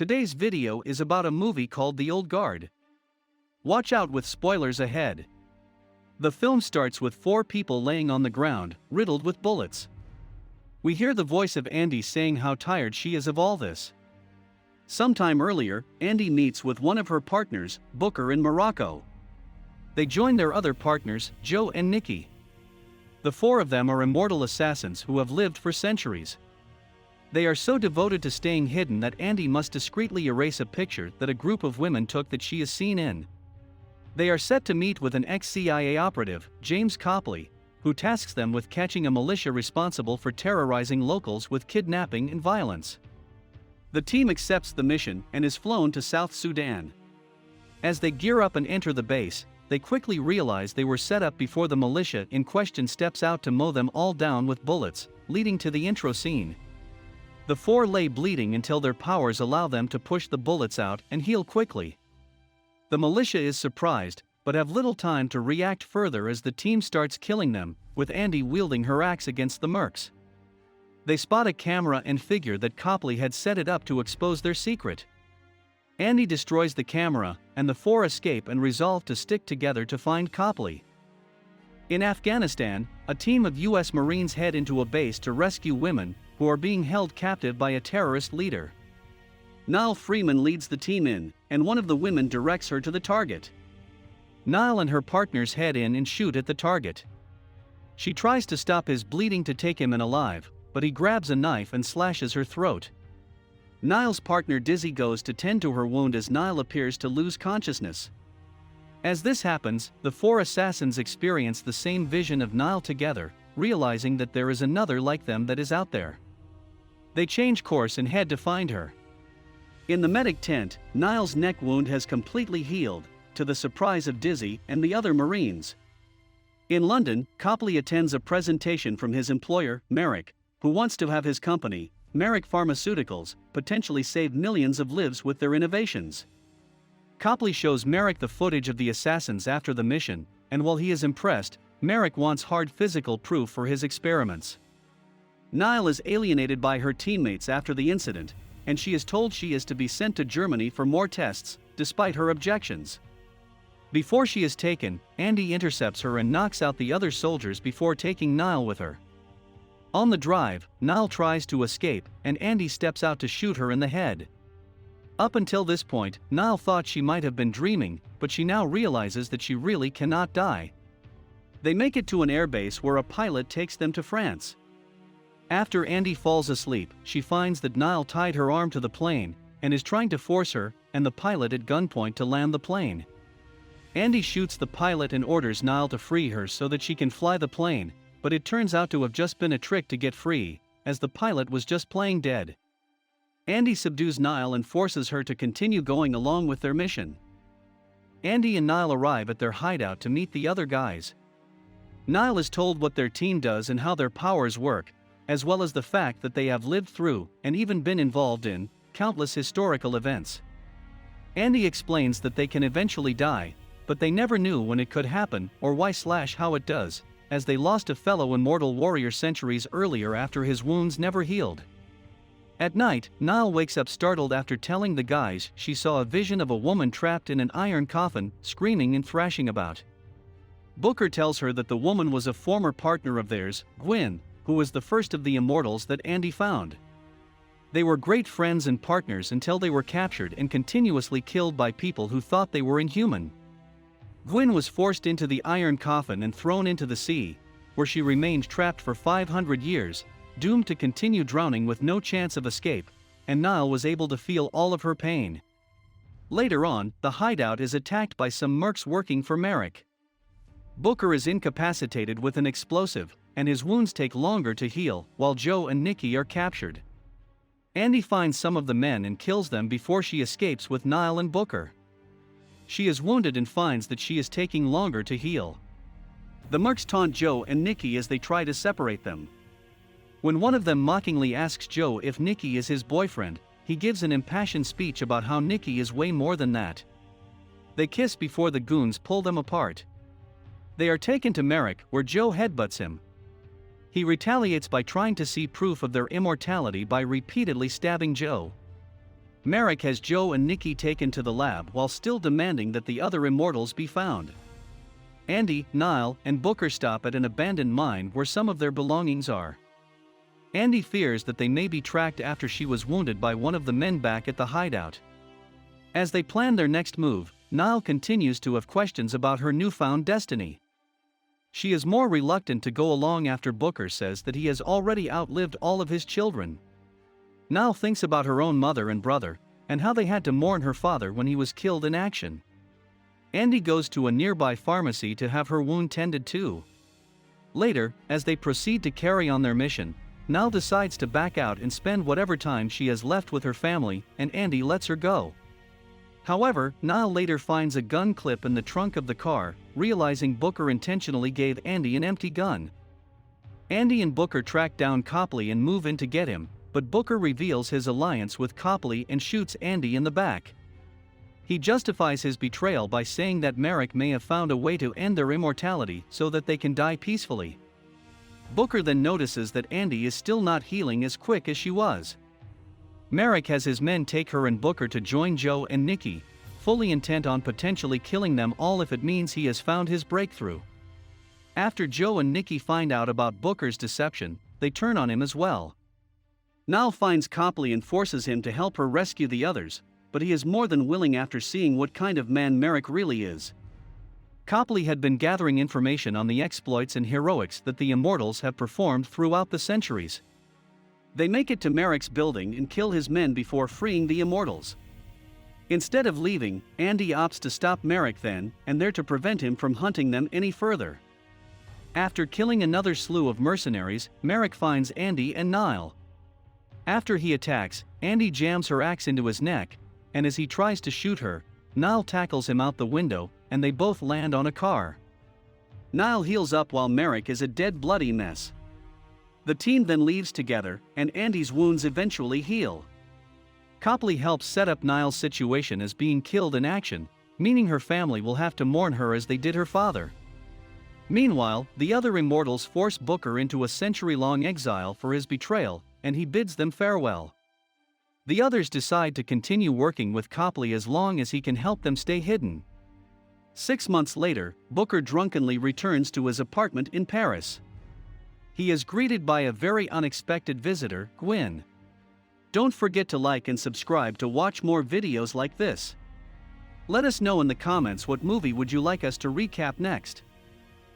Today's video is about a movie called The Old Guard. Watch out with spoilers ahead. The film starts with four people laying on the ground, riddled with bullets. We hear the voice of Andy saying how tired she is of all this. Sometime earlier, Andy meets with one of her partners, Booker, in Morocco. They join their other partners, Joe and Nikki. The four of them are immortal assassins who have lived for centuries. They are so devoted to staying hidden that Andy must discreetly erase a picture that a group of women took that she is seen in. They are set to meet with an ex-CIA operative, James Copley, who tasks them with catching a militia responsible for terrorizing locals with kidnapping and violence. The team accepts the mission and is flown to South Sudan. As they gear up and enter the base, they quickly realize they were set up before the militia in question steps out to mow them all down with bullets, leading to the intro scene. The four lay bleeding until their powers allow them to push the bullets out and heal quickly. The militia is surprised, but have little time to react further as the team starts killing them, with Andy wielding her axe against the mercs. They spot a camera and figure that Copley had set it up to expose their secret. Andy destroys the camera, and the four escape and resolve to stick together to find Copley. In Afghanistan, a team of US Marines head into a base to rescue women who are being held captive by a terrorist leader. Niall Freeman leads the team in, and one of the women directs her to the target. Niall and her partners head in and shoot at the target. She tries to stop his bleeding to take him in alive, but he grabs a knife and slashes her throat. Niall's partner Dizzy goes to tend to her wound as Niall appears to lose consciousness. As this happens, the four assassins experience the same vision of Niall together, realizing that there is another like them that is out there. They change course and head to find her. In the medic tent, Niall's neck wound has completely healed, to the surprise of Dizzy and the other Marines. In London, Copley attends a presentation from his employer, Merrick, who wants to have his company, Merrick Pharmaceuticals, potentially save millions of lives with their innovations. Copley shows Merrick the footage of the assassins after the mission, and while he is impressed, Merrick wants hard physical proof for his experiments. Niall is alienated by her teammates after the incident, and she is told she is to be sent to Germany for more tests, despite her objections. Before she is taken, Andy intercepts her and knocks out the other soldiers before taking Niall with her. On the drive, Niall tries to escape, and Andy steps out to shoot her in the head. Up until this point, Niall thought she might have been dreaming, but she now realizes that she really cannot die. They make it to an airbase where a pilot takes them to France. After Andy falls asleep, she finds that Niall tied her arm to the plane, and is trying to force her and the pilot at gunpoint to land the plane. Andy shoots the pilot and orders Niall to free her so that she can fly the plane, but it turns out to have just been a trick to get free, as the pilot was just playing dead. Andy subdues Niall and forces her to continue going along with their mission. Andy and Niall arrive at their hideout to meet the other guys. Niall is told what their team does and how their powers work, as well as the fact that they have lived through, and even been involved in, countless historical events. Andy explains that they can eventually die, but they never knew when it could happen or why/how it does, as they lost a fellow immortal warrior centuries earlier after his wounds never healed. At night, Niall wakes up startled after telling the guys she saw a vision of a woman trapped in an iron coffin, screaming and thrashing about. Booker tells her that the woman was a former partner of theirs, Gwyn, who was the first of the immortals that Andy found. They were great friends and partners until they were captured and continuously killed by people who thought they were inhuman. Gwyn was forced into the iron coffin and thrown into the sea, where she remained trapped for 500 years, doomed to continue drowning with no chance of escape, and Niall was able to feel all of her pain. Later on, the hideout is attacked by some mercs working for Merrick. Booker is incapacitated with an explosive, and his wounds take longer to heal, while Joe and Nikki are captured. Andy finds some of the men and kills them before she escapes with Niall and Booker. She is wounded and finds that she is taking longer to heal. The mercs taunt Joe and Nikki as they try to separate them. When one of them mockingly asks Joe if Nikki is his boyfriend, he gives an impassioned speech about how Nikki is way more than that. They kiss before the goons pull them apart. They are taken to Merrick, where Joe headbutts him. He retaliates by trying to see proof of their immortality by repeatedly stabbing Joe. Merrick has Joe and Nikki taken to the lab while still demanding that the other immortals be found. Andy, Niall, and Booker stop at an abandoned mine where some of their belongings are. Andy fears that they may be tracked after she was wounded by one of the men back at the hideout. As they plan their next move, Niall continues to have questions about her newfound destiny. She is more reluctant to go along after Booker says that he has already outlived all of his children. Niall thinks about her own mother and brother, and how they had to mourn her father when he was killed in action. Andy goes to a nearby pharmacy to have her wound tended too. Later, as they proceed to carry on their mission, Niall decides to back out and spend whatever time she has left with her family, and Andy lets her go. However, Niall later finds a gun clip in the trunk of the car, realizing Booker intentionally gave Andy an empty gun. Andy and Booker track down Copley and move in to get him, but Booker reveals his alliance with Copley and shoots Andy in the back. He justifies his betrayal by saying that Merrick may have found a way to end their immortality so that they can die peacefully. Booker then notices that Andy is still not healing as quick as she was. Merrick has his men take her and Booker to join Joe and Nikki, fully intent on potentially killing them all if it means he has found his breakthrough. After Joe and Nikki find out about Booker's deception, they turn on him as well. Niall finds Copley and forces him to help her rescue the others, but he is more than willing after seeing what kind of man Merrick really is. Copley had been gathering information on the exploits and heroics that the Immortals have performed throughout the centuries. They make it to Merrick's building and kill his men before freeing the Immortals. Instead of leaving, Andy opts to stop Merrick then and there to prevent him from hunting them any further. After killing another slew of mercenaries, Merrick finds Andy and Niall. After he attacks, Andy jams her axe into his neck, and as he tries to shoot her, Niall tackles him out the window, and they both land on a car. Niall heals up while Merrick is a dead bloody mess. The team then leaves together, and Andy's wounds eventually heal. Copley helps set up Niall's situation as being killed in action, meaning her family will have to mourn her as they did her father. Meanwhile, the other Immortals force Booker into a century-long exile for his betrayal, and he bids them farewell. The others decide to continue working with Copley as long as he can help them stay hidden. 6 months later, Booker drunkenly returns to his apartment in Paris. He is greeted by a very unexpected visitor, Gwen. Don't forget to like and subscribe to watch more videos like this. Let us know in the comments what movie would you like us to recap next.